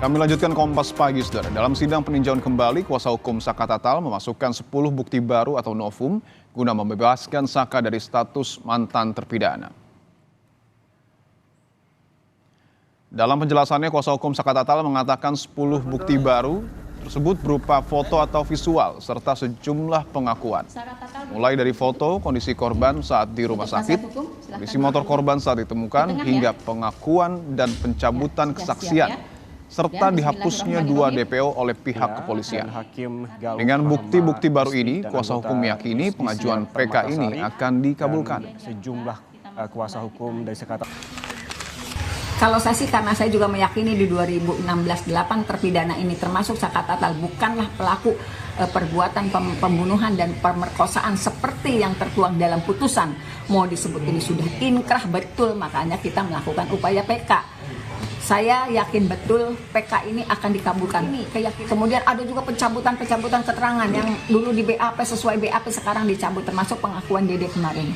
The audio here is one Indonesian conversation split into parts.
Kami lanjutkan Kompas Pagi, Saudara. Dalam sidang peninjauan kembali, kuasa hukum Saka Tatal memasukkan 10 bukti baru atau novum guna membebaskan Saka dari status mantan terpidana. Dalam penjelasannya, kuasa hukum Saka Tatal mengatakan 10 bukti baru tersebut berupa foto atau visual serta sejumlah pengakuan. Mulai dari foto kondisi korban saat di rumah sakit, kondisi motor korban saat ditemukan, hingga pengakuan dan pencabutan kesaksian, serta dihapusnya 2 DPO oleh pihak kepolisian. Dengan bukti-bukti baru ini, kuasa hukum meyakini pengajuan PK ini akan dikabulkan. Sejumlah kuasa hukum dari Saka Tatal. Kalau saya sih, karena saya juga meyakini di 2016 8 terpidana ini termasuk Saka Tatal bukanlah pelaku perbuatan pembunuhan dan pemerkosaan seperti yang tertuang dalam putusan. Mau disebut ini sudah inkrah betul, makanya kita melakukan upaya PK. Saya yakin betul PK ini akan dikabulkan. Kemudian ada juga pencabutan keterangan yang dulu di BAP sesuai BAP sekarang dicabut, termasuk pengakuan Dede kemarin.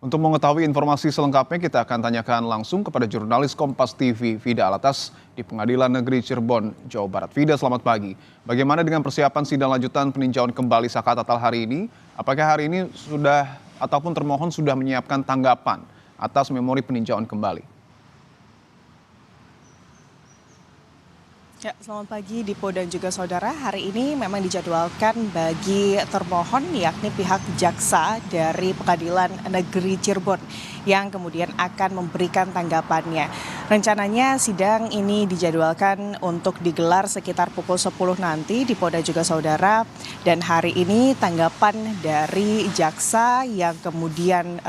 Untuk mengetahui informasi selengkapnya, kita akan tanyakan langsung kepada jurnalis Kompas TV Vida Alatas di Pengadilan Negeri Cirebon, Jawa Barat. Vida, selamat pagi. Bagaimana dengan persiapan sidang lanjutan peninjauan kembali Saka Tatal hari ini? Apakah hari ini sudah ataupun termohon sudah menyiapkan tanggapan atas memori peninjauan kembali? Ya, selamat pagi Dipo dan juga saudara. Hari ini memang dijadwalkan bagi termohon yakni pihak jaksa dari Pengadilan Negeri Cirebon yang kemudian akan memberikan tanggapannya. Rencananya sidang ini dijadwalkan untuk digelar sekitar pukul 10 nanti Dipo dan juga saudara. Dan hari ini tanggapan dari jaksa yang kemudian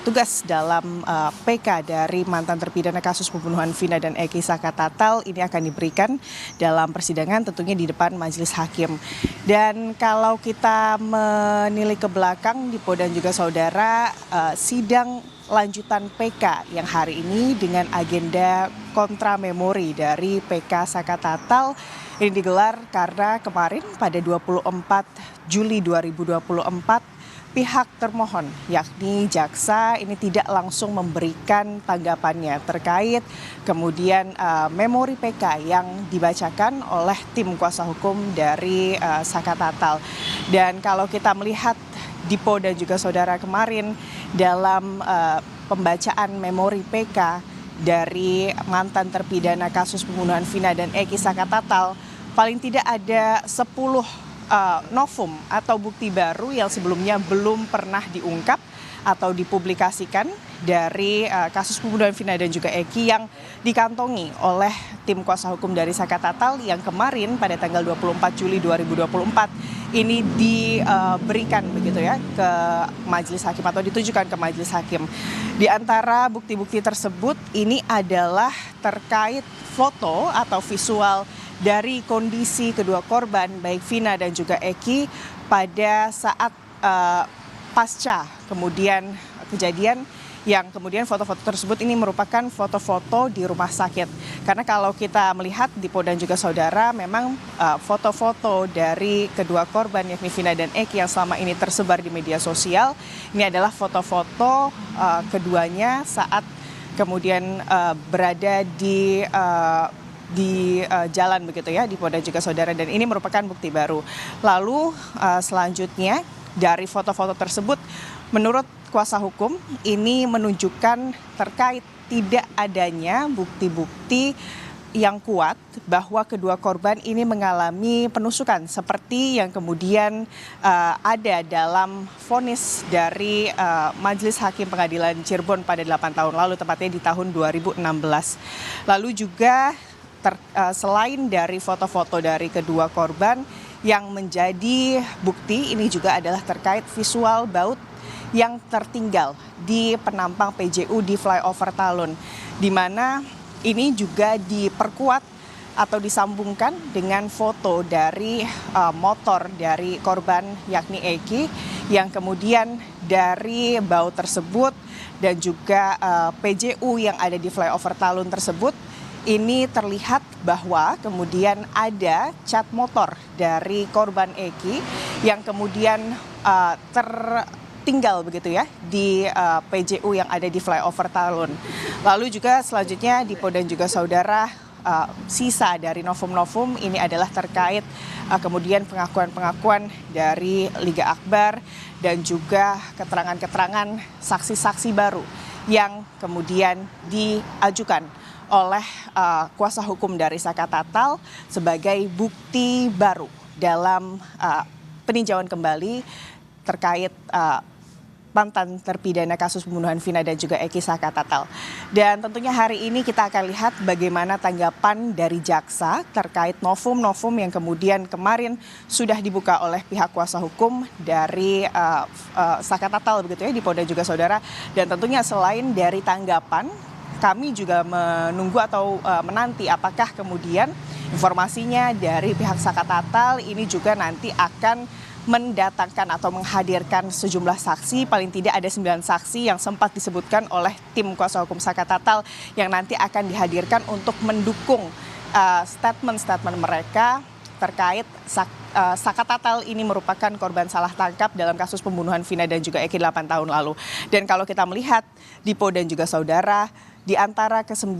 tugas dalam PK dari mantan terpidana kasus pembunuhan Vina dan Eki Saka Tatal ini akan diberikan dalam persidangan tentunya di depan majelis hakim. Dan kalau kita menilik ke belakang Dipo dan juga saudara, sidang lanjutan PK yang hari ini dengan agenda kontra memori dari PK Saka Tatal ini digelar karena kemarin pada 24 Juli 2024 pihak termohon yakni jaksa ini tidak langsung memberikan tanggapannya terkait kemudian memori PK yang dibacakan oleh tim kuasa hukum dari Saka Tatal. Dan kalau kita melihat Dipo dan juga saudara kemarin dalam pembacaan memori PK dari mantan terpidana kasus pembunuhan Vina dan Eki Saka Tatal, paling tidak ada 10 novum atau bukti baru yang sebelumnya belum pernah diungkap atau dipublikasikan dari kasus pembunuhan Vina dan juga Eki yang dikantongi oleh tim kuasa hukum dari Saka Tatal yang kemarin pada tanggal 24 Juli 2024 ini diberikan begitu ya ke majelis hakim atau ditujukan ke majelis hakim. Di antara bukti-bukti tersebut ini adalah terkait foto atau visual dari kondisi kedua korban baik Vina dan juga Eki pada saat pasca kemudian kejadian yang kemudian foto-foto tersebut ini merupakan foto-foto di rumah sakit. Karena kalau kita melihat Dipo dan juga saudara memang foto-foto dari kedua korban yakni Vina dan Eki yang selama ini tersebar di media sosial ini adalah foto-foto keduanya saat kemudian berada di jalan begitu ya Dipo dan juga saudara, dan ini merupakan bukti baru. Lalu selanjutnya dari foto-foto tersebut menurut kuasa hukum ini menunjukkan terkait tidak adanya bukti-bukti yang kuat bahwa kedua korban ini mengalami penusukan seperti yang kemudian ada dalam vonis dari Majelis Hakim Pengadilan Cirebon pada 8 tahun lalu, tepatnya di tahun 2016. Lalu juga selain dari foto-foto dari kedua korban, yang menjadi bukti ini juga adalah terkait visual baut yang tertinggal di penampang PJU di flyover Talun, di mana ini juga diperkuat atau disambungkan dengan foto dari motor dari korban yakni Eki, yang kemudian dari baut tersebut dan juga PJU yang ada di flyover Talun tersebut ini terlihat bahwa kemudian ada cat motor dari korban Eki yang kemudian tinggal begitu ya di PJU yang ada di flyover Talun. Lalu juga selanjutnya Dipo dan juga saudara, sisa dari novum-novum ini adalah terkait kemudian pengakuan-pengakuan dari Liga Akbar dan juga keterangan-keterangan saksi-saksi baru yang kemudian diajukan oleh kuasa hukum dari Saka Tatal sebagai bukti baru dalam peninjauan kembali terkait mantan terpidana kasus pembunuhan Vina dan juga Eki Saka Tatal. Dan tentunya hari ini kita akan lihat bagaimana tanggapan dari jaksa terkait novum-novum yang kemudian kemarin sudah dibuka oleh pihak kuasa hukum dari Saka Tatal begitu ya, Dipo dan juga saudara. Dan tentunya selain dari tanggapan, kami juga menunggu atau menanti apakah kemudian informasinya dari pihak Saka Tatal ini juga nanti akan mendatangkan atau menghadirkan sejumlah saksi, paling tidak ada 9 saksi yang sempat disebutkan oleh tim kuasa hukum Saka Tatal yang nanti akan dihadirkan untuk mendukung statement-statement mereka terkait Saka Tatal ini merupakan korban salah tangkap dalam kasus pembunuhan Vina dan juga Eki 8 tahun lalu. Dan kalau kita melihat Dipo dan juga saudara, di antara ke-9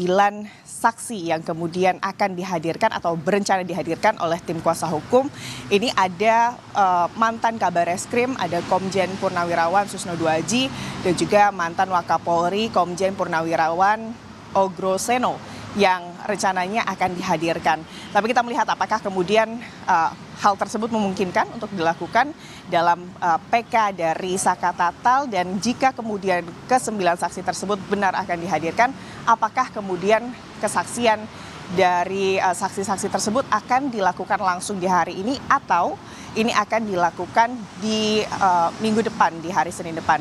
saksi yang kemudian akan dihadirkan atau berencana dihadirkan oleh tim kuasa hukum, ini ada mantan Kabar Eskrim, ada Komjen Purnawirawan Susno Duaji, dan juga mantan Wakapolri Komjen Purnawirawan Ogroseno yang rencananya akan dihadirkan. Tapi kita melihat apakah kemudian hal tersebut memungkinkan untuk dilakukan dalam PK dari Saka Tatal, dan jika kemudian ke-9 saksi tersebut benar akan dihadirkan, apakah kemudian kesaksian dari saksi-saksi tersebut akan dilakukan langsung di hari ini atau ini akan dilakukan di minggu depan, di hari Senin depan.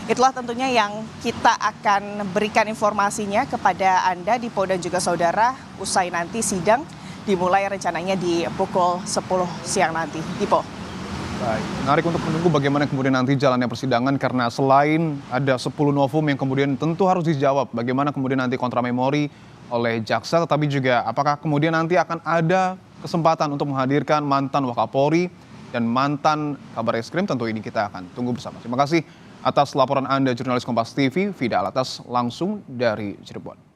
Itulah tentunya yang kita akan berikan informasinya kepada Anda, Dipo dan juga saudara, usai nanti sidang dimulai rencananya di pukul 10 siang nanti. Dipo. Baik, menarik untuk menunggu bagaimana kemudian nanti jalannya persidangan, karena selain ada 10 novum yang kemudian tentu harus dijawab, bagaimana kemudian nanti kontramemori oleh jaksa, tetapi juga apakah kemudian nanti akan ada kesempatan untuk menghadirkan mantan Wakapolri dan mantan Kabar Eskrim, tentu ini kita akan tunggu bersama. Terima kasih atas laporan Anda, jurnalis Kompas TV, Fida Alatas, langsung dari Cirebon.